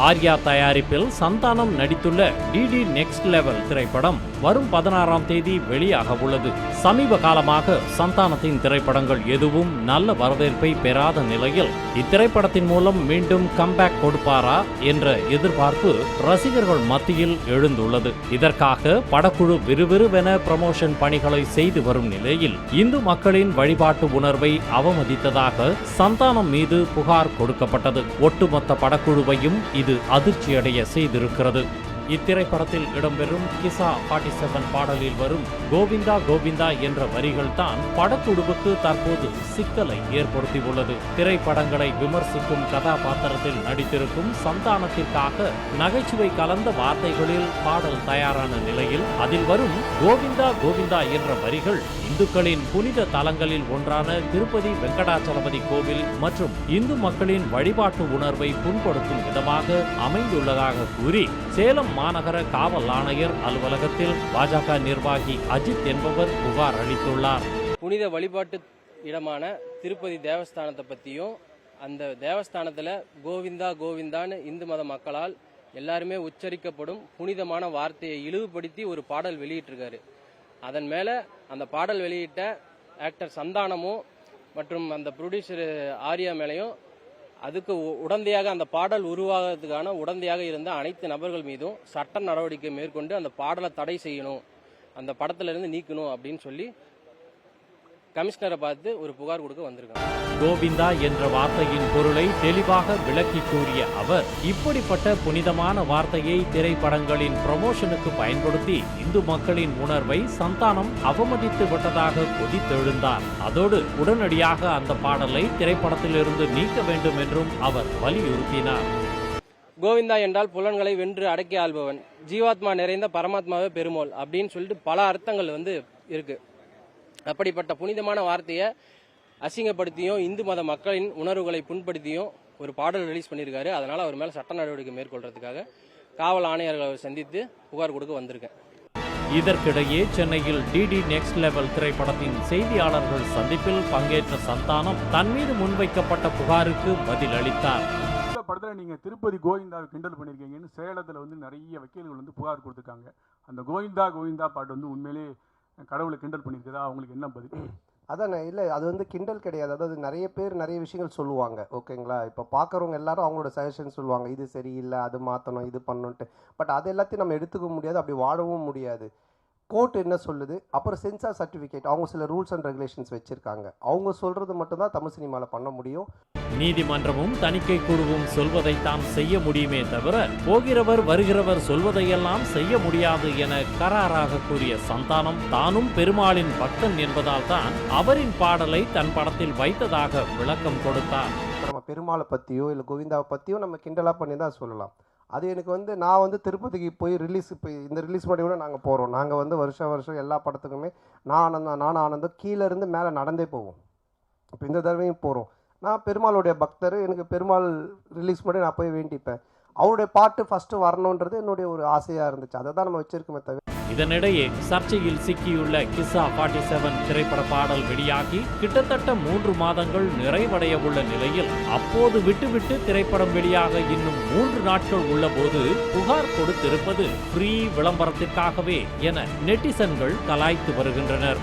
ஆர்யா தயாரிப்பில் சந்தானம் நடித்துள்ள DD next level திரைப்படம் வரும் 16ஆம் தேதி வெளியாக உள்ளது. சமீப காலமாக சந்தானத்தின் திரைப்படங்கள் எதுவும் நல்ல வரவேற்பை பெறாத நிலையில் இத்திரைப்படத்தின் மூலம் மீண்டும் கம்பேக் கொடுப்பாரா என்ற எதிர்பார்ப்பு ரசிகர்கள் மத்தியில் எழுந்துள்ளது. இதற்காக படக்குழு விறுவிறுவென ப்ரமோஷன் பணிகளை செய்து வரும் நிலையில் இந்து மக்களின் வழிபாட்டு உணர்வை அவமதித்ததாக சந்தானம் மீது புகார் கொடுக்கப்பட்டது. ஒட்டுமொத்த படக்குழுவையும் இது அதிர்ச்சியடைய செய்திருக்கிறது. இத்திரைப்படத்தில் இடம்பெறும் கிசா 47 பாடலில் வரும் கோவிந்தா கோவிந்தா என்ற வரிகள் தான் படக்குழுவுக்கு தற்போது சிக்கலை ஏற்படுத்தியுள்ளது. திரைப்படங்களை விமர்சிக்கும் கதாபாத்திரத்தில் நடித்திருக்கும் சந்தானத்திற்காக நகைச்சுவை கலந்த வார்த்தைகளில் பாடல் தயாரான நிலையில் அதில் வரும் கோவிந்தா கோவிந்தா என்ற வரிகள் இந்துக்களின் புனித தலங்களில் ஒன்றான திருப்பதி வெங்கடாச்சலபதி கோவில் மற்றும் இந்து மக்களின் வழிபாட்டு உணர்வை புண்படுத்தும் விதமாக அமைந்துள்ளதாக கூறி சேலம் மாநகர காவல் ஆணையர் அலுவலகத்தில் பாஜக நிர்வாகி அஜித் என்பவர் புகார் அளித்துள்ளார். புனித வழிபாட்டு இடமான திருப்பதி தேவஸ்தானத்தை பற்றியும் அந்த தேவஸ்தானத்தில் கோவிந்தா கோவிந்தான்னு இந்து மத மக்களால் எல்லாருமே உச்சரிக்கப்படும் புனிதமான வார்த்தையை இழிவுபடுத்தி ஒரு பாடல் வெளியிட்டிருக்காரு. அதன் மேலே அந்த பாடல் வெளியிட்ட ஆக்டர் சந்தானமும் மற்றும் அந்த ப்ரொடியூசர் ஆர்யா மேலேயும் அதுக்கு உடந்தையாக அந்த பாடல் உருவாகிறதுக்கான உடந்தையாக இருந்த அனைத்து நபர்கள் மீதும் சட்ட நடவடிக்கை மேற்கொண்டு அந்த பாடலை தடை செய்யணும், அந்த படத்திலிருந்து நீக்கணும் அப்படின்னு சொல்லி கமிஷனரை பார்த்து ஒரு புகார் கொடுக்க வந்திருக்காங்க. கோவிந்தா என்ற வார்த்தையின் பொருளை தெளிவாக விளக்கி கூறிய அவர் இப்படிப்பட்ட புனிதமான வார்த்தையை திரைப்படங்களின் ப்ரமோஷனுக்கு பயன்படுத்தி இந்து மக்களின் உணர்வை சந்தானம் அவமதித்து விட்டதாக கொதித்தெழுந்தார். அதோடு உடனடியாக அந்த பாடலை திரைப்படத்திலிருந்து நீக்க வேண்டும் என்றும் அவர் வலியுறுத்தினார். கோவிந்தா என்றால் புலன்களை வென்று அடக்கி ஆள்பவன், ஜீவாத்மா நிறைந்த பரமாத்மாவே பெருமோல் அப்படின்னு சொல்லிட்டு பல அர்த்தங்கள் இருக்கு. அப்படிப்பட்ட புனிதமான வார்த்தையை அசிங்கப்படுத்தியும் இந்து மத மக்களின் உணர்வுகளை புண்படுத்தியும் ஒரு பாடல் ரிலீஸ் பண்ணியிருக்காரு. அதனால அவர் மேல சட்ட நடவடிக்கை மேற்கொள்றதுக்காக காவல் ஆணையர்களை சந்தித்து புகார் கொடுக்க வந்திருக்கேன். இதற்கிடையே சென்னையில் டிடி நெக்ஸ்ட் லெவல் திரைப்படத்தின் செய்தியாளர்கள் சந்திப்பில் பங்கேற்ற சந்தானம் தன் மீது முன்வைக்கப்பட்ட புகாருக்கு பதில் அளித்தார். படத்தில் நீங்கள் திருப்பதி கோவிந்தாவை கிண்டல் பண்ணியிருக்கீங்கன்னு சேலத்தில் நிறைய வக்கீல்கள் புகார் கொடுத்துருக்காங்க. அந்த கோவிந்தா கோவிந்தா பாட்டு உண்மையிலே கடவுளை கிண்டல் பண்ணியிருக்குதா, அவங்களுக்கு என்ன பதில்? அதான் இல்லை, அது கிண்டல் கிடையாது. அதாவது நிறைய பேர் நிறைய விஷயங்கள் சொல்லுவாங்க, ஓகேங்களா. இப்போ பார்க்குறவங்க எல்லாரும் அவங்களோட சஜஷன் சொல்லுவாங்க, இது சரியில்லை, அது மாற்றணும், இது பண்ணணுன்ட்டு. பட் அது எல்லாத்தையும் நம்ம எடுத்துக்க முடியாது, அப்படி வாழவும் முடியாது. கோர்ட் என்ன சொல்லுது, அப்புறம் சென்சார் சர்டிஃபிகேட், அவங்க சில ரூல்ஸ் அண்ட் ரெகுலேஷன்ஸ் வச்சுருக்காங்க. அவங்க சொல்கிறது மட்டும்தான் தமிழ் சினிமாவில் பண்ண முடியும். நீதிமன்றமும் தணிக்கை குழுவும் சொல்வதைத்தான் செய்ய முடியுமே தவிர போகிறவர் வருகிறவர் சொல்வதையெல்லாம் செய்ய முடியாது என கராராக கூறிய சந்தானம் தானும் பெருமாளின் பக்தன் என்பதால் தான் அவரின் பாடலை தன் படத்தில் வைத்ததாக விளக்கம் கொடுத்தார். நம்ம பெருமாளை பற்றியோ இல்லை கோவிந்தாவை பற்றியோ நம்ம கிண்டலாக பண்ணி தான் சொல்லலாம். அது எனக்கு நான் திருப்பதிக்கு போய் இப்போ இந்த ரிலீஸ் பண்ணி கூட நாங்கள் போகிறோம். நாங்கள் வருஷம் எல்லா படத்துக்குமே நான் ஆனந்தம் கீழே இருந்து மேலே நடந்தே போவோம். இப்போ இந்த தடவையும் போகிறோம். நான் பெருமாளுடைய பக்தர், எனக்கு பெருமாள் ரிலீஸ் பண்ணி நான் போய் வேண்டிப்பேன். அவருடைய பாட்டு ஃபஸ்ட்டு வரணுன்றது என்னுடைய ஒரு ஆசையாக இருந்துச்சு. அதை தான் நம்ம வச்சிருக்கோமே தவிர. இதனிடையே சர்ச்சையில் சிக்கியுள்ள கிசா 47 திரைப்பட பாடல் வெளியாகி கிட்டத்தட்ட 3 மாதங்கள் நிறைவடைய உள்ள நிலையில் அப்போது விட்டுவிட்டு திரைப்படம் வெளியாக இன்னும் 3 நாட்கள் உள்ள போது புகார் கொடுத்திருப்பது ஃப்ரீ விளம்பரத்திற்காகவே என நெட்டிசன்கள் கலாய்த்து வருகின்றனர்.